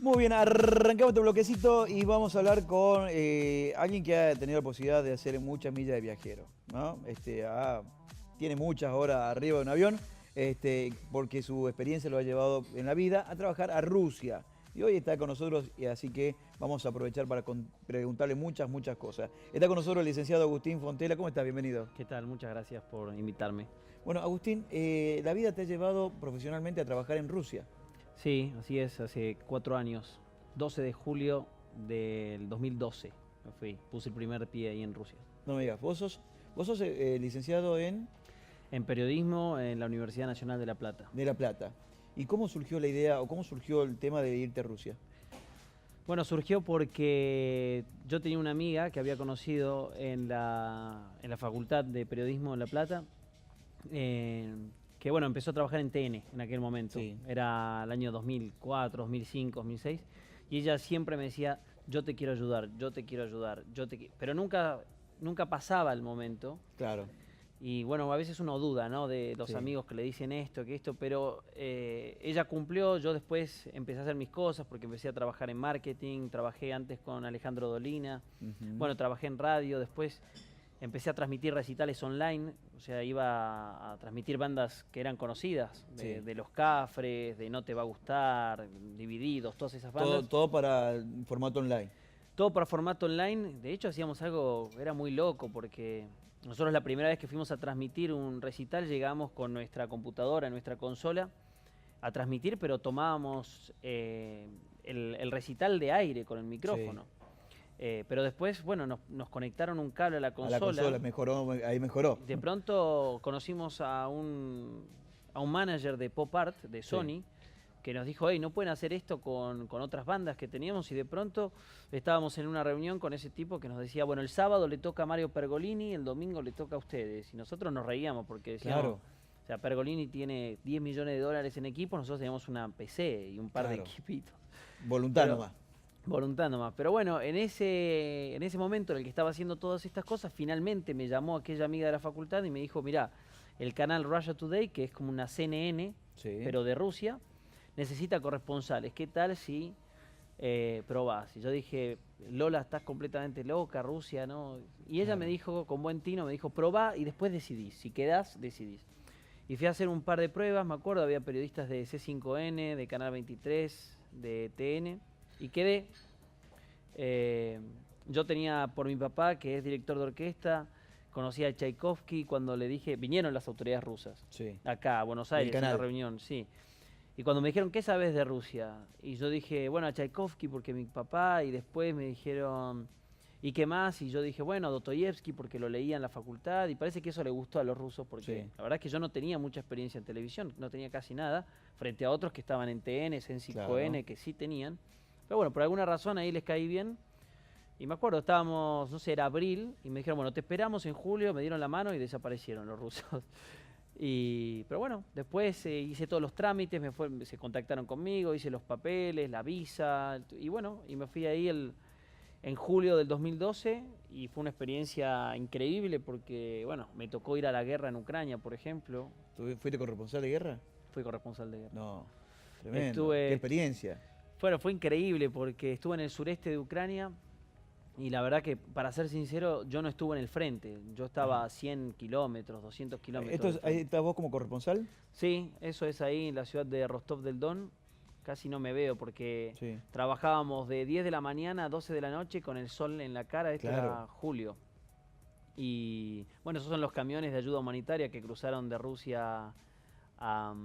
Muy bien, arrancamos este bloquecito y vamos a hablar con alguien que ha tenido la posibilidad de hacer muchas millas de viajero, ¿no? Tiene muchas horas arriba de un avión, porque su experiencia lo ha llevado en la vida a trabajar a Rusia. Y hoy está con nosotros, y así que vamos a aprovechar para preguntarle muchas cosas. Está con nosotros el licenciado Agustín Fontela. ¿Cómo estás? Bienvenido. ¿Qué tal? Muchas gracias por invitarme. Bueno, Agustín, la vida te ha llevado profesionalmente a trabajar en Rusia. Sí, así es, hace 4 años, 12 de julio del 2012 me fui, puse el primer pie ahí en Rusia. No me digas, vos sos licenciado En periodismo en la Universidad Nacional de La Plata. de La Plata. ¿Y cómo surgió la idea o cómo surgió el tema de irte a Rusia? Bueno, surgió porque yo tenía una amiga que había conocido en la Facultad de Periodismo de La Plata, que bueno, empezó a trabajar en TN en aquel momento. Sí. Era el año 2004, 2005, 2006. Y ella siempre me decía, yo te quiero ayudar, yo te quiero ayudar, pero nunca pasaba el momento. Claro. Y bueno, a veces uno duda, ¿no? De los Sí. amigos que le dicen esto, que esto, pero ella cumplió, yo después empecé a hacer mis cosas porque empecé a trabajar en marketing, trabajé antes con Alejandro Dolina, bueno, trabajé en radio, después empecé a transmitir recitales online, o sea, iba a transmitir bandas que eran conocidas, Sí. de Los Cafres, de No Te Va a Gustar, Divididos, todas esas bandas. Todo para formato online. Todo para formato online. De hecho, hacíamos algo, era muy loco, porque nosotros la primera vez que fuimos a transmitir un recital, llegamos con nuestra computadora, nuestra consola, a transmitir, pero tomábamos el recital de aire con el micrófono. Pero después, bueno, nos conectaron un cable a la consola. A la consola, mejoró, ahí mejoró. De pronto conocimos a un manager de pop art de Sony, Sí. que nos dijo, hey, no pueden hacer esto con otras bandas que teníamos, y de pronto estábamos en una reunión con ese tipo que nos decía, bueno, el sábado le toca a Mario Pergolini, el domingo le toca a ustedes. Y nosotros nos reíamos porque decíamos, Claro. o sea, Pergolini tiene 10 millones de dólares en equipo, nosotros teníamos una PC y un par de Claro. equipitos. Voluntad Pero- nomás. Voluntad nomás. Pero bueno, en ese momento en el que estaba haciendo todas estas cosas, finalmente me llamó aquella amiga de la facultad y me dijo, mirá, el canal Russia Today, que es como una CNN, Sí. pero de Rusia, necesita corresponsales. ¿Qué tal si probás? Y yo dije, Lola, estás completamente loca, Rusia, ¿no? Y ella Claro. me dijo, con buen tino, me dijo, probá y después decidís. Si quedás, decidís. Y fui a hacer un par de pruebas, me acuerdo, había periodistas de C5N, de Canal 23, de TN, y quedé. Yo tenía por mi papá, que es director de orquesta, conocía a Tchaikovsky cuando le dije, vinieron las autoridades rusas, Sí. acá a Buenos Del Aires, en una canal. reunión, sí. Y cuando me dijeron, ¿qué sabes de Rusia? Y yo dije, bueno, a Tchaikovsky porque mi papá, y después me dijeron, ¿y qué más? Y yo dije, bueno, Dostoyevsky porque lo leía en la facultad, y parece que eso le gustó a los rusos porque Sí. la verdad es que yo no tenía mucha experiencia en televisión, no tenía casi nada, frente a otros que estaban en TN, en 5N, Claro. que sí tenían. Pero bueno, por alguna razón ahí les caí bien. Y me acuerdo, estábamos, no sé, era abril, y me dijeron, bueno, te esperamos en julio, me dieron la mano y desaparecieron los rusos. Pero bueno, después hice todos los trámites, se contactaron conmigo, hice los papeles, la visa, y bueno, y me fui ahí en julio del 2012, y fue una experiencia increíble porque, bueno, me tocó ir a la guerra en Ucrania, por ejemplo. ¿Fuiste corresponsal de guerra? Fui corresponsal de guerra. No. Tremendo. Estuve- Qué experiencia. Bueno, fue increíble porque estuve en el sureste de Ucrania. Y la verdad que, para ser sincero, yo no estuve en el frente. Yo estaba Ajá. a 100 kilómetros, 200 kilómetros. ¿Esto del ahí frente. estás vos como corresponsal? Sí, eso es ahí en la ciudad de Rostov del Don. Casi no me veo porque Sí. trabajábamos de 10 de la mañana a 12 de la noche con el sol en la cara. Esto Claro. era julio. Y bueno, esos son los camiones de ayuda humanitaria que cruzaron de Rusia a,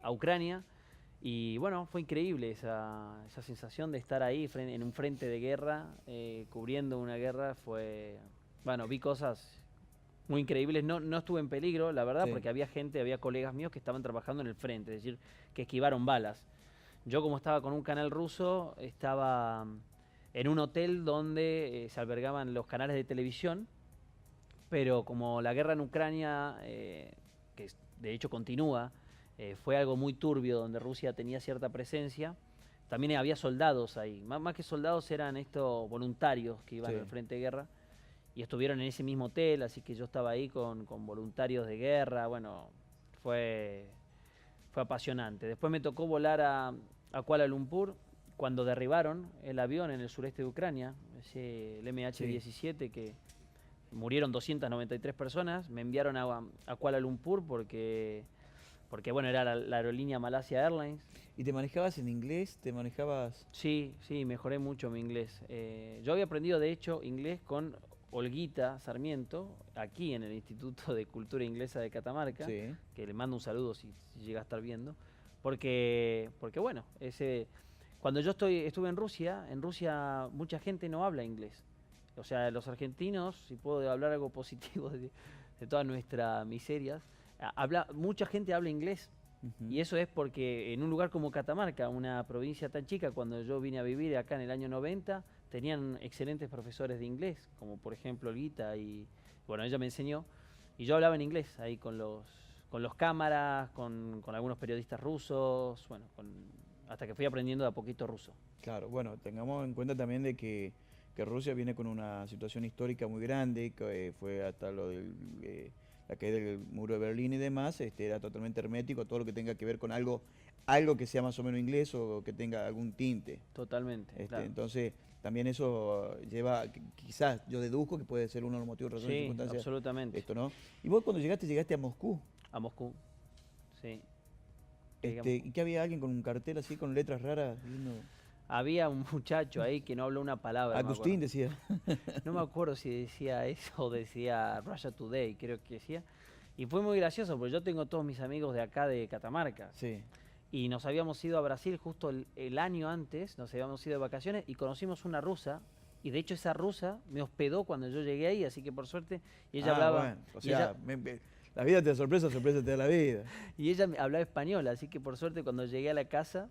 a Ucrania. Y bueno, fue increíble esa sensación de estar ahí en un frente de guerra, cubriendo una guerra. Bueno, vi cosas muy increíbles. No estuve en peligro, la verdad, Sí. porque había colegas míos que estaban trabajando en el frente, es decir, que esquivaron balas. Yo, como estaba con un canal ruso, estaba en un hotel donde se albergaban los canales de televisión, pero como la guerra en Ucrania, de hecho continúa, fue algo muy turbio donde Rusia tenía cierta presencia. También había soldados ahí, más que soldados eran estos voluntarios que iban Sí. al frente de guerra y estuvieron en ese mismo hotel, así que yo estaba ahí con voluntarios de guerra. Bueno, fue apasionante. Después me tocó volar a Kuala Lumpur cuando derribaron el avión en el sureste de Ucrania, el MH17, que murieron 293 personas, me enviaron a Kuala Lumpur porque bueno, era la aerolínea Malaysia Airlines. ¿Y te manejabas en inglés? ¿Te manejabas...? Sí, mejoré mucho mi inglés. Yo había aprendido, de hecho, inglés con Olguita Sarmiento, aquí en el Instituto de Cultura Inglesa de Catamarca, Sí. que le mando un saludo si llega a estar viendo, porque bueno, cuando yo estuve en Rusia mucha gente no habla inglés. O sea, los argentinos, si puedo hablar algo positivo de todas nuestras miserias, mucha gente habla inglés. Ujú. Y eso es porque en un lugar como Catamarca, una provincia tan chica, cuando yo vine a vivir acá en el año 90, tenían excelentes profesores de inglés, como por ejemplo Olguita, y bueno, ella me enseñó, y yo hablaba en inglés ahí con los cámaras, con algunos periodistas rusos, bueno, hasta que fui aprendiendo de a poquito ruso. Claro, bueno, tengamos en cuenta también de que Rusia viene con una situación histórica muy grande, que fue hasta la caída del muro de Berlín y demás, era totalmente hermético, todo lo que tenga que ver con algo que sea más o menos inglés o que tenga algún tinte. Totalmente, claro. Entonces, también eso lleva, quizás yo deduzco que puede ser uno de los motivos, razones y Sí, circunstancias. absolutamente. Esto, ¿no? Y vos cuando llegaste a Moscú, A Moscú, sí. ¿y qué había alguien con un cartel así con letras raras? Había un muchacho ahí que no habló una palabra. Agustín decía. No me acuerdo si decía eso o decía Russia Today, creo que decía. Y fue muy gracioso porque yo tengo todos mis amigos de acá de Catamarca. Sí. Y nos habíamos ido a Brasil justo el año antes, nos habíamos ido de vacaciones y conocimos una rusa. Y de hecho esa rusa me hospedó cuando yo llegué ahí, así que por suerte, y ella hablaba... Bueno, o sea, la vida te da sorpresa te da la vida. Y ella hablaba español, así que por suerte cuando llegué a la casa,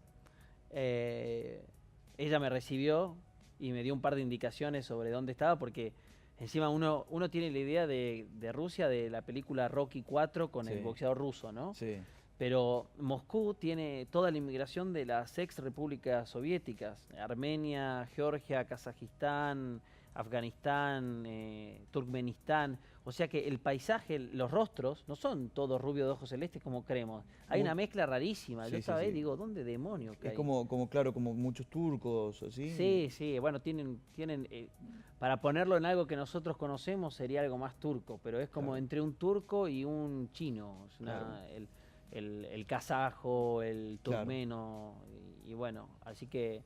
ella me recibió y me dio un par de indicaciones sobre dónde estaba, porque encima uno tiene la idea de Rusia, de la película Rocky 4 con el boxeador ruso, ¿no? Sí. Pero Moscú tiene toda la inmigración de las ex repúblicas soviéticas, Armenia, Georgia, Kazajistán, Afganistán, Turkmenistán. O sea que el paisaje, los rostros, no son todos rubios de ojos celestes como creemos. Hay una mezcla rarísima. Sí, Yo sí, estaba ahí y sí. digo, ¿dónde demonios Es hay? claro, como muchos turcos, así. Sí, bueno, tienen para ponerlo en algo que nosotros conocemos sería algo más turco, pero es como Claro. entre un turco y un chino. Es Claro. el kazajo, el Claro. turkmeno, y bueno, así que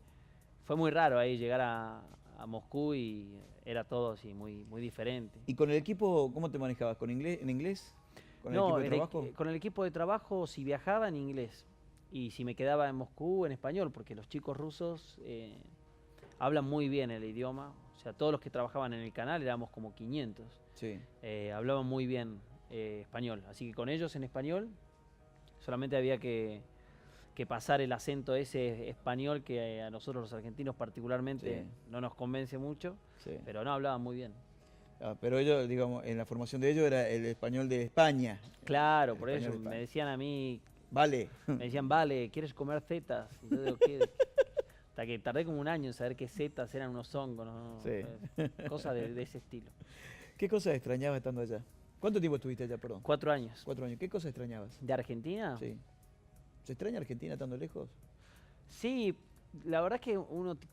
fue muy raro ahí llegar a Moscú y era todo así muy, muy diferente. ¿Y con el equipo cómo te manejabas? ¿En inglés? ¿Con el equipo de trabajo? Con el equipo de trabajo, si viajaba en inglés y si me quedaba en Moscú en español, porque los chicos rusos hablan muy bien el idioma. O sea, todos los que trabajaban en el canal, éramos como 500, Sí. hablaban muy bien español. Así que con ellos en español solamente había que pasar el acento ese español que a nosotros los argentinos particularmente Sí. no nos convence mucho, Sí. pero no, hablaban muy bien. Pero ellos, digamos, en la formación de ellos era el español de España. Claro, El por español eso de España. me decían a mí, Vale. me decían, vale, ¿quieres comer setas? Y yo digo, ¿qué? Hasta que tardé como un año en saber que setas eran unos hongos, ¿no? Sí. Cosas de ese estilo. ¿Qué cosas extrañabas estando allá? ¿Cuánto tiempo estuviste allá, perdón? 4 años. 4 años. ¿Qué cosas extrañabas? ¿De Argentina? Sí. ¿Se extraña Argentina estando lejos? Sí, la verdad es que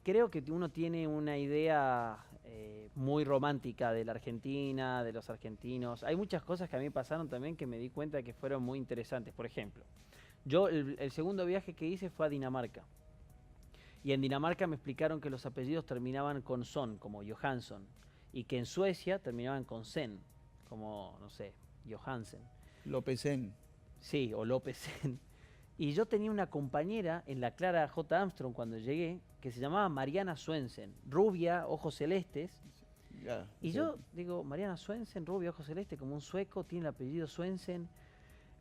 creo que uno tiene una idea muy romántica de la Argentina, de los argentinos. Hay muchas cosas que a mí pasaron también que me di cuenta que fueron muy interesantes. Por ejemplo, yo el segundo viaje que hice fue a Dinamarca. Y en Dinamarca me explicaron que los apellidos terminaban con son, como Johansson, y que en Suecia terminaban con sen, como, no sé, Johansen. Lópezén. Sí, o López-en. Y yo tenía una compañera en la Clara J. Armstrong cuando llegué, que se llamaba Mariana Swensen, rubia, ojos celestes. Ya, Y sí. yo digo, Mariana Swensen, rubia, ojos celestes, como un sueco, tiene el apellido Swensen.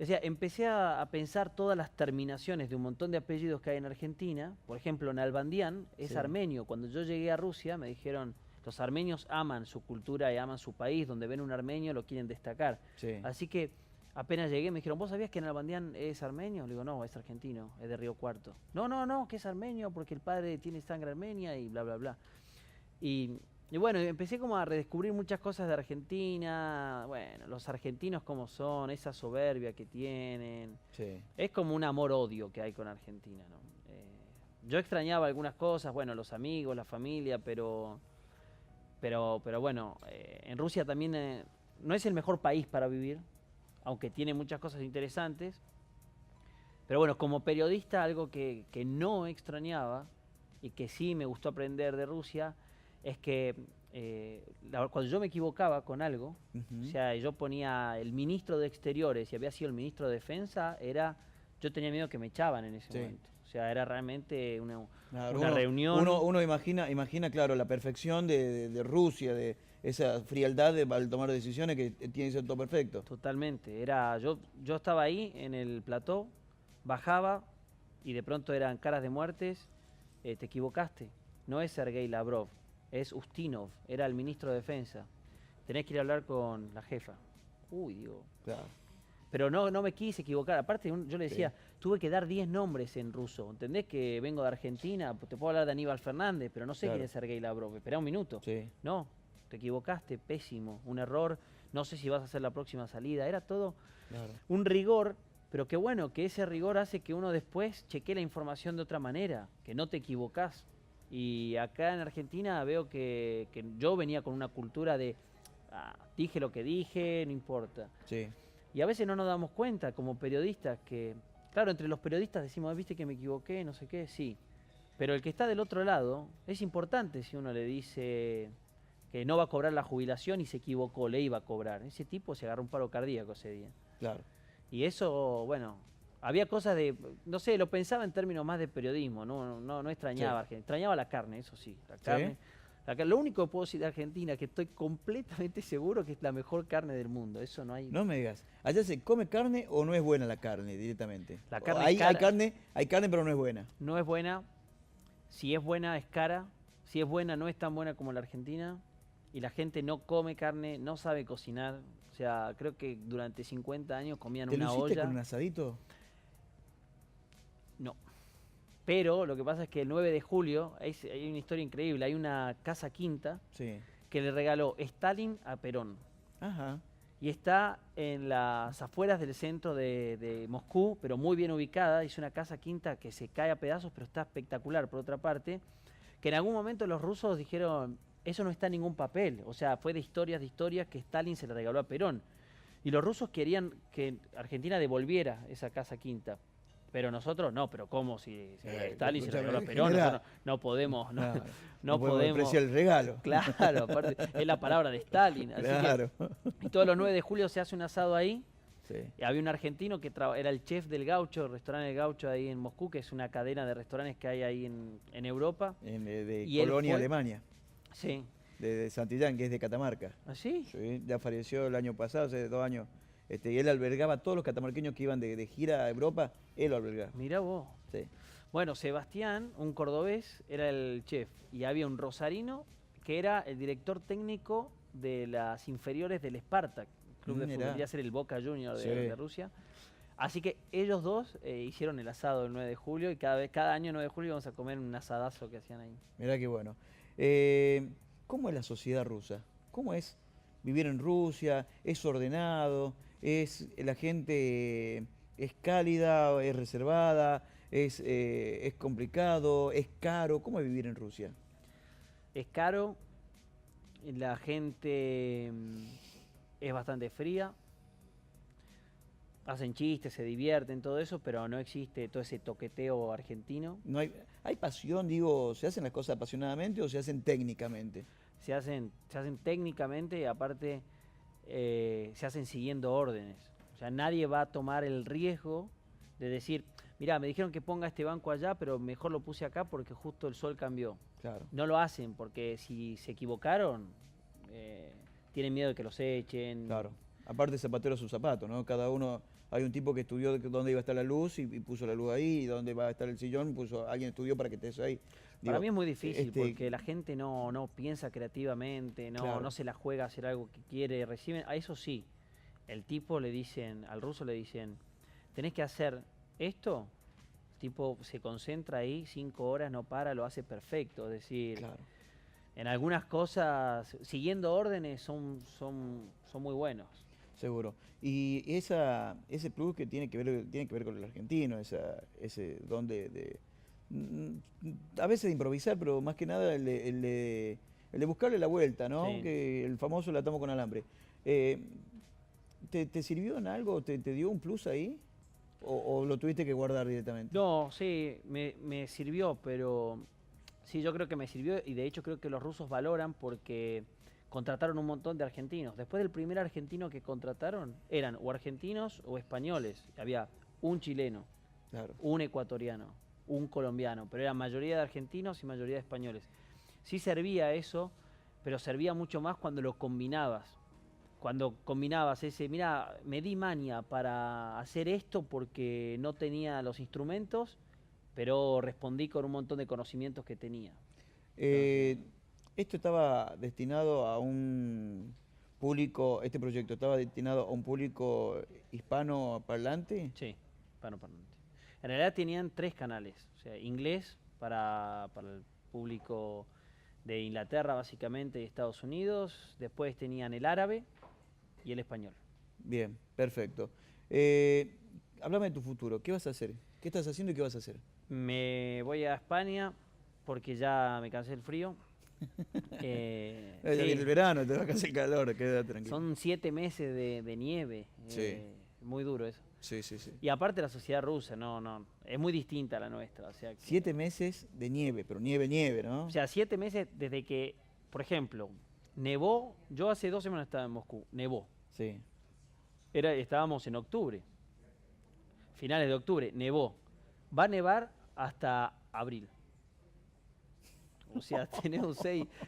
O sea, empecé a pensar todas las terminaciones de un montón de apellidos que hay en Argentina. Por ejemplo, Nalbandian es Sí. armenio. Cuando yo llegué a Rusia me dijeron, los armenios aman su cultura y aman su país, donde ven un armenio lo quieren destacar. Sí. Así que apenas llegué me dijeron, ¿vos sabías que Nalbandian es armenio? Le digo, no, es argentino, es de Río Cuarto. No, que es armenio porque el padre tiene sangre armenia y bla, bla, bla. Y bueno, empecé como a redescubrir muchas cosas de Argentina, bueno, los argentinos cómo son, esa soberbia que tienen. Sí. Es como un amor-odio que hay con Argentina, ¿no? yo extrañaba algunas cosas, bueno, los amigos, la familia, pero bueno, en Rusia también no es el mejor país para vivir, aunque tiene muchas cosas interesantes. Pero bueno, como periodista, algo que no extrañaba y que sí me gustó aprender de Rusia es que cuando yo me equivocaba con algo, o sea, yo ponía el ministro de Exteriores y había sido el ministro de Defensa, yo tenía miedo que me echaban en ese momento. O sea, era realmente Claro, una reunión. Uno imagina, claro, la perfección de Rusia, de esa frialdad al tomar decisiones que tiene que ser todo perfecto. Totalmente. Yo estaba ahí en el plató, bajaba y de pronto eran caras de muertes. Te equivocaste. No es Sergei Lavrov, es Ustinov, era el ministro de Defensa. Tenés que ir a hablar con la jefa. Uy, digo. Claro. Pero no me quise equivocar. Aparte, yo le decía, tuve que dar 10 nombres en ruso. ¿Entendés que vengo de Argentina? Te puedo hablar de Aníbal Fernández, pero no sé quién es Sergei Lavrov. Esperá un minuto. Sí. No, te equivocaste, pésimo. Un error. No sé si vas a hacer la próxima salida. Era todo un rigor, pero qué bueno que ese rigor hace que uno después chequee la información de otra manera, que no te equivocás. Y acá en Argentina veo que yo venía con una cultura de dije lo que dije, no importa. Sí. Y a veces no nos damos cuenta como periodistas que, claro, entre los periodistas decimos, viste que me equivoqué, no sé qué, sí. Pero el que está del otro lado, es importante si uno le dice que no va a cobrar la jubilación y se equivocó, le iba a cobrar. Ese tipo se agarró un paro cardíaco ese día. Claro. Y eso, bueno, había cosas de, no sé, lo pensaba en términos más de periodismo, no extrañaba, extrañaba la carne, eso sí, la carne. Lo único que puedo decir de Argentina que estoy completamente seguro que es la mejor carne del mundo, eso no hay. No me digas, ¿allá se come carne o no es buena la carne directamente? La carne hay carne pero no es buena. No es buena, si es buena es cara, si es buena no es tan buena como la Argentina y la gente no come carne, no sabe cocinar. O sea, creo que durante 50 años comían una olla. ¿Te lo hiciste con un asadito? No. Pero lo que pasa es que el 9 de julio hay una historia increíble. Hay una casa quinta que le regaló Stalin a Perón. Ajá. Y está en las afueras del centro de Moscú, pero muy bien ubicada. Es una casa quinta que se cae a pedazos, pero está espectacular. Por otra parte, que en algún momento los rusos dijeron, eso no está en ningún papel. O sea, fue de historias que Stalin se le regaló a Perón. Y los rusos querían que Argentina devolviera esa casa quinta. Pero nosotros no, pero ¿cómo si Stalin se lo regaló a Perón? Nosotros no podemos, no podemos apreciar el regalo. Claro, aparte es la palabra de Stalin. Así claro. Y todos los 9 de julio se hace un asado ahí. Sí. Y había un argentino que era el chef del Gaucho, el restaurante del Gaucho ahí en Moscú, que es una cadena de restaurantes que hay ahí en Europa. De Colonia, Alemania. Sí. De Santillán, que es de Catamarca. ¿Ah, sí? Sí, ya falleció el año pasado, hace 2 años. Y él albergaba a todos los catamarqueños que iban de gira a Europa, él lo albergaba. Mirá vos. Sí. Bueno, Sebastián, un cordobés, era el chef. Y había un rosarino que era el director técnico de las inferiores del Spartak, club de fútbol. Quería ser el Boca Junior de Rusia. Así que ellos dos hicieron el asado el 9 de julio y cada año 9 de julio íbamos a comer un asadazo que hacían ahí. Mirá qué bueno. ¿Cómo es la sociedad rusa? ¿Cómo es vivir en Rusia? ¿Es ordenado? ¿La gente es cálida, es reservada, es complicado, es caro? ¿Cómo es vivir en Rusia? Es caro, la gente es bastante fría, hacen chistes, se divierten, todo eso, pero no existe todo ese toqueteo argentino. No hay pasión, digo, ¿se hacen las cosas apasionadamente o se hacen técnicamente? Se hacen técnicamente y aparte se hacen siguiendo órdenes. O sea, nadie va a tomar el riesgo de decir, mirá, me dijeron que ponga este banco allá, pero mejor lo puse acá porque justo el sol cambió. Claro. No lo hacen porque si se equivocaron, tienen miedo de que los echen. Claro. Aparte zapatero a su zapato, ¿no? Cada uno, hay un tipo que estudió dónde iba a estar la luz y puso la luz ahí, y dónde va a estar el sillón, alguien estudió para que estés ahí. Para mí es muy difícil porque la gente no piensa creativamente, no se la juega a hacer algo que quiere, reciben, a eso sí, el tipo al ruso le dicen, tenés que hacer esto, el tipo se concentra ahí 5 horas, no para, lo hace perfecto, es decir, en algunas cosas, siguiendo órdenes son muy buenos. Seguro. Y ese plus que tiene que ver con el argentino, ese don de a veces de improvisar, pero más que nada el de buscarle la vuelta, ¿no? Sí. Que el famoso la tomo con alambre. Eh, ¿te sirvió en algo? ¿Te dio un plus ahí? ¿O lo tuviste que guardar directamente? No, sí, me sirvió, pero sí, yo creo que me sirvió y de hecho creo que los rusos valoran porque contrataron un montón de argentinos. Después del primer argentino que contrataron, eran o argentinos o españoles. Había un chileno, Claro. un ecuatoriano, un colombiano, pero era mayoría de argentinos y mayoría de españoles. Sí servía eso, pero servía mucho más cuando lo combinabas. Cuando combinabas ese, mira, me di maña para hacer esto porque no tenía los instrumentos, pero respondí con un montón de conocimientos que tenía. Entonces, Eh, Esto estaba destinado a un público, este proyecto estaba destinado a un público hispanoparlante. sí, hispanoparlante. En realidad tenían 3 canales, o sea, inglés para el público de Inglaterra básicamente y Estados Unidos, después tenían el árabe y el español. Bien, perfecto. Háblame de tu futuro. ¿Qué vas a hacer? ¿Qué estás haciendo y qué vas a hacer? Me voy a España porque ya me cansé del frío. Ya viene el Sí, verano, te va a caer el calor, quédate tranquilo. son 7 meses de nieve, Sí. muy duro eso. Sí, sí, sí. Y aparte la sociedad rusa, no, es muy distinta a la nuestra. O sea, 7 meses de nieve, pero nieve, nieve, ¿no? o sea, 7 meses desde que, por ejemplo, nevó, yo hace 2 semanas estaba en Moscú, nevó. Sí. Estábamos en octubre, finales de octubre, nevó. Va a nevar hasta abril. O sea, tenemos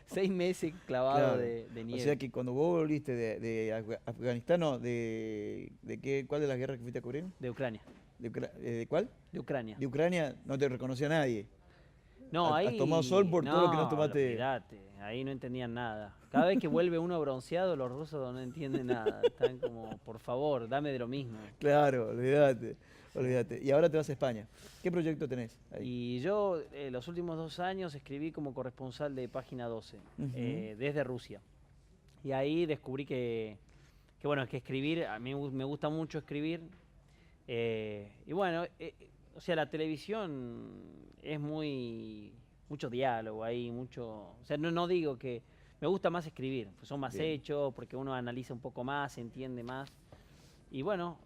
6 meses clavados Claro. de O nieve. sea que cuando vos volviste de Afganistán, no, ¿de qué, cuál de las guerras que fuiste a cubrir? De Ucrania. ¿De cuál? De Ucrania. De Ucrania no te reconoció nadie. No, Has ahí. tomado sol por todo lo que no No, tomaste. olvídate, ahí no entendían nada. Cada vez que vuelve uno bronceado, los rusos no entienden nada. Están como, por favor, dame de lo mismo. Claro, olvídate, olvídate. Y ahora te vas a España. ¿Qué proyecto tenés ahí? Y yo, los últimos 2 años, escribí como corresponsal de Página 12, Ujú. desde Rusia. Y ahí descubrí que bueno, que escribir, a mí me gusta mucho escribir. Y bueno, o sea, la televisión es mucho diálogo ahí, o sea, no digo que me gusta más escribir, pues son más Bien. hechos, porque uno analiza un poco más, entiende más. Y bueno,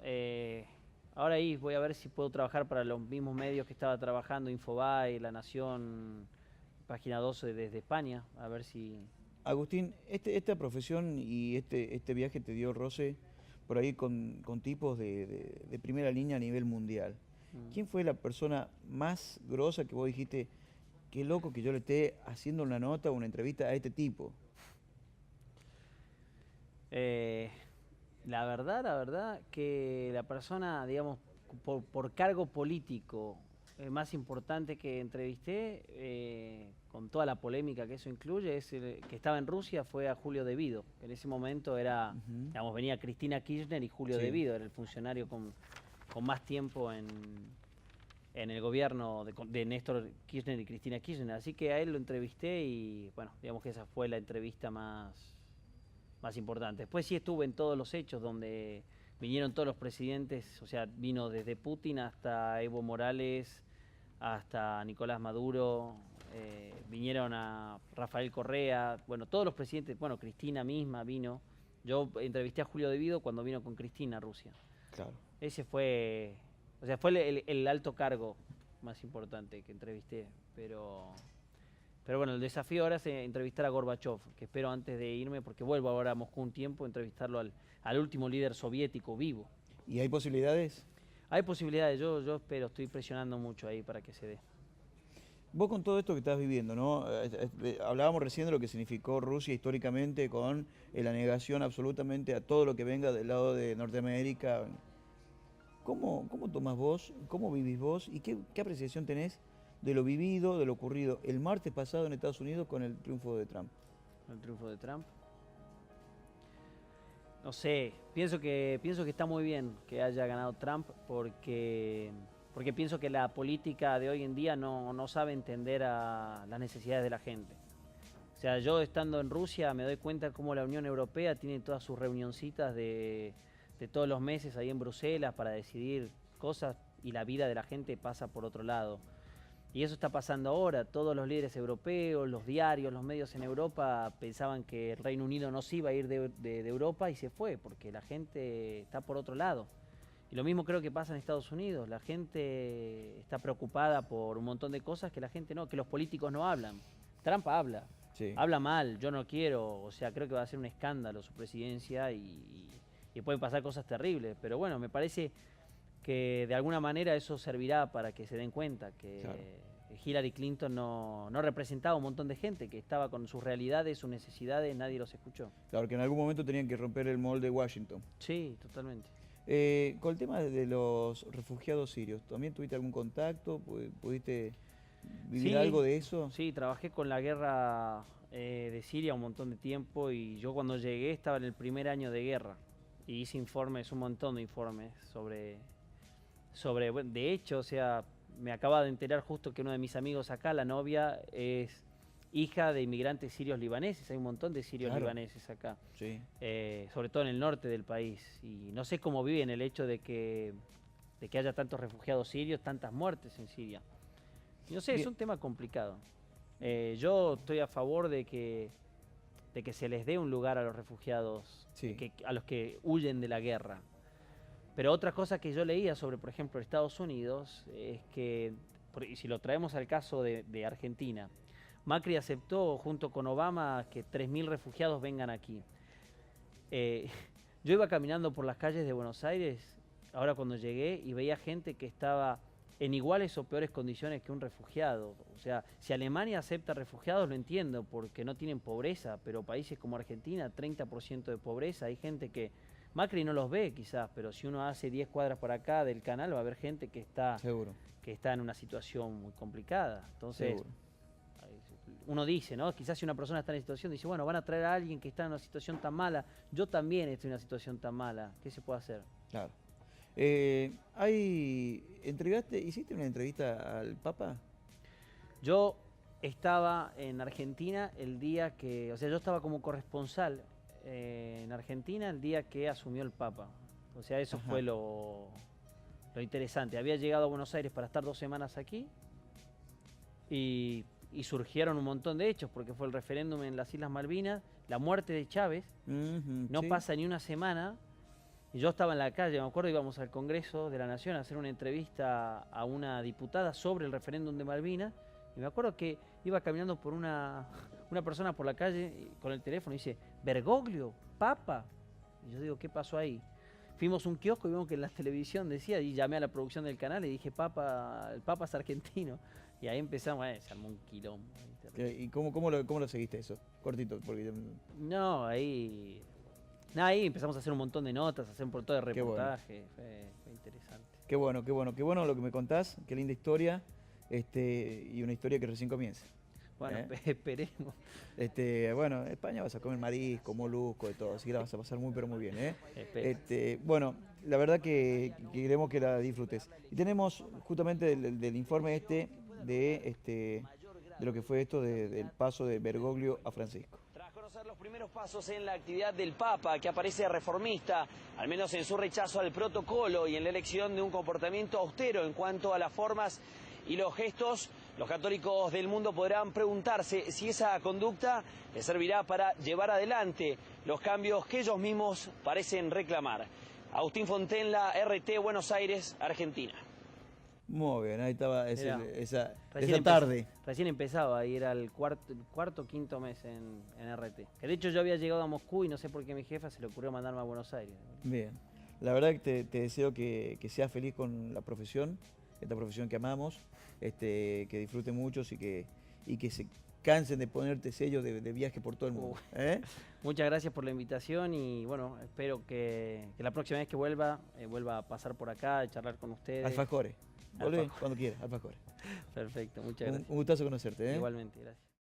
ahora ahí voy a ver si puedo trabajar para los mismos medios que estaba trabajando, Infobae, La Nación, Página 12 desde España, a ver si... Agustín, esta profesión y este viaje te dio roce por ahí con tipos de primera línea a nivel mundial. Mm. ¿Quién fue la persona más grosa que vos dijiste, qué loco que yo le esté haciendo una nota o una entrevista a este tipo? Eh, la verdad que la persona, digamos, por cargo político más importante que entrevisté, con toda la polémica que eso incluye, es el que estaba en Rusia, fue a Julio De Vido. En ese momento era, Ujú. digamos, venía Cristina Kirchner y Julio Sí. De Vido, era el funcionario con más tiempo en el gobierno de Néstor Kirchner y Cristina Kirchner. Así que a él lo entrevisté y, bueno, digamos que esa fue la entrevista más importante. Después sí estuve en todos los hechos donde vinieron todos los presidentes, o sea, vino desde Putin hasta Evo Morales, hasta Nicolás Maduro, vinieron a Rafael Correa, bueno, todos los presidentes, bueno, Cristina misma vino. Yo entrevisté a Julio De Vido cuando vino con Cristina a Rusia. Claro. Ese fue, o sea, fue el alto cargo más importante que entrevisté, pero bueno, el desafío ahora es entrevistar a Gorbachev, que espero antes de irme, porque vuelvo ahora a Moscú un tiempo, entrevistarlo al último líder soviético vivo. ¿Y hay posibilidades? Hay posibilidades, yo espero, estoy presionando mucho ahí para que se dé. Vos con todo esto que estás viviendo, ¿no? Hablábamos recién de lo que significó Rusia históricamente con la negación absolutamente a todo lo que venga del lado de Norteamérica. ¿Cómo tomás vos, cómo vivís vos y qué apreciación tenés de lo vivido, de lo ocurrido el martes pasado en Estados Unidos con el triunfo de Trump? El triunfo de Trump. No sé, pienso que está muy bien que haya ganado Trump porque pienso que la política de hoy en día no sabe entender a las necesidades de la gente. O sea, yo estando en Rusia me doy cuenta cómo la Unión Europea tiene todas sus reunioncitas de todos los meses ahí en Bruselas para decidir cosas y la vida de la gente pasa por otro lado. Y eso está pasando ahora. Todos los líderes europeos, los diarios, los medios en Europa pensaban que el Reino Unido no se iba a ir de Europa y se fue, porque la gente está por otro lado. Y lo mismo creo que pasa en Estados Unidos. La gente está preocupada por un montón de cosas que la gente no, que los políticos no hablan. Trump habla, Sí. habla mal, yo no quiero, o sea, creo que va a ser un escándalo su presidencia y pueden pasar cosas terribles. Pero bueno, me parece que de alguna manera eso servirá para que se den cuenta que Claro. Hillary Clinton no representaba a un montón de gente, que estaba con sus realidades, sus necesidades, nadie los escuchó. Claro, que en algún momento tenían que romper el molde de Washington. Sí, totalmente. Con el tema de los refugiados sirios, ¿también tuviste algún contacto? ¿Pudiste vivir Sí, algo de eso? sí, trabajé con la guerra de Siria un montón de tiempo y yo cuando llegué estaba en el primer año de guerra y hice informes, un montón de informes bueno, de hecho, o sea, me acaba de enterar justo que uno de mis amigos acá, la novia, es hija de inmigrantes sirios libaneses, hay un montón de sirios Claro. libaneses acá, Sí. sobre todo en el norte del país, y no sé cómo viven el hecho de que haya tantos refugiados sirios, tantas muertes en Siria. Y no sé, es Bien. un tema complicado. Yo estoy a favor de que se les dé un lugar a los refugiados, Sí. a los que huyen de la guerra. Pero otra cosa que yo leía sobre, por ejemplo, Estados Unidos, es que, y si lo traemos al caso de Argentina, Macri aceptó junto con Obama que 3.000 refugiados vengan aquí. Yo iba caminando por las calles de Buenos Aires, ahora cuando llegué, y veía gente que estaba en iguales o peores condiciones que un refugiado. O sea, si Alemania acepta refugiados, lo entiendo, porque no tienen pobreza, pero países como Argentina, 30% de pobreza, hay gente que Macri no los ve quizás, pero si uno hace 10 cuadras por acá del canal va a haber gente que está Seguro. en una situación muy complicada. Entonces, Seguro. uno dice, ¿no? Quizás si una persona está en esa situación, dice, bueno, van a traer a alguien que está en una situación tan mala, yo también estoy en una situación tan mala, ¿qué se puede hacer? Claro. ¿Hiciste una entrevista al Papa? Yo estaba en Argentina el día que, o sea, yo estaba como corresponsal en Argentina el día que asumió el Papa. O sea, eso Ajá. fue lo interesante. Había llegado a Buenos Aires para estar 2 semanas aquí y surgieron un montón de hechos, porque fue el referéndum en las Islas Malvinas, la muerte de Chávez, Ujú, no sí. pasa ni una semana, y yo estaba en la calle, me acuerdo, íbamos al Congreso de la Nación a hacer una entrevista a una diputada sobre el referéndum de Malvinas, y me acuerdo que iba caminando por una persona por la calle con el teléfono y dice, Bergoglio, Papa. Y yo digo, ¿qué pasó ahí? Fuimos a un kiosco y vimos que en la televisión decía, y llamé a la producción del canal y dije, Papa, el Papa es argentino. Y ahí empezamos, se armó un quilombo. Ahí terrible. ¿Y cómo lo seguiste eso? Cortito, porque... No, ahí empezamos a hacer un montón de notas, a hacer un montón de Qué bueno. reportajes, fue interesante. Qué bueno lo que me contás, qué linda historia, y una historia que recién comienza. Bueno, ¿Eh? esperemos. Bueno, en España vas a comer marisco, molusco, de todo, así que la vas a pasar muy, pero muy bien, ¿eh? Espero. Bueno, la verdad que queremos que la disfrutes. Y tenemos justamente del informe de lo que fue esto del paso de Bergoglio a Francisco. Tras conocer los primeros pasos en la actividad del Papa, que aparece reformista, al menos en su rechazo al protocolo y en la elección de un comportamiento austero en cuanto a las formas y los gestos, los católicos del mundo podrán preguntarse si esa conducta les servirá para llevar adelante los cambios que ellos mismos parecen reclamar. Agustín Fontenla, RT, Buenos Aires, Argentina. Muy bien, ahí estaba Mirá, esa Recién tarde. Recién empezaba y era el cuarto o quinto mes en RT. Que de hecho yo había llegado a Moscú y no sé por qué a mi jefa se le ocurrió mandarme a Buenos Aires. Bien, la verdad que te deseo que seas feliz con la profesión, esta profesión que amamos, que disfruten mucho y que se cansen de ponerte sellos de viaje por todo el mundo. ¿Eh? Muchas gracias por la invitación y bueno, espero que la próxima vez que vuelva a pasar por acá, a charlar con ustedes. Alfajores. Volvé Alfajores. cuando quieras, alfajores. Perfecto, muchas gracias. Un gustazo conocerte. ¿eh? Igualmente, gracias.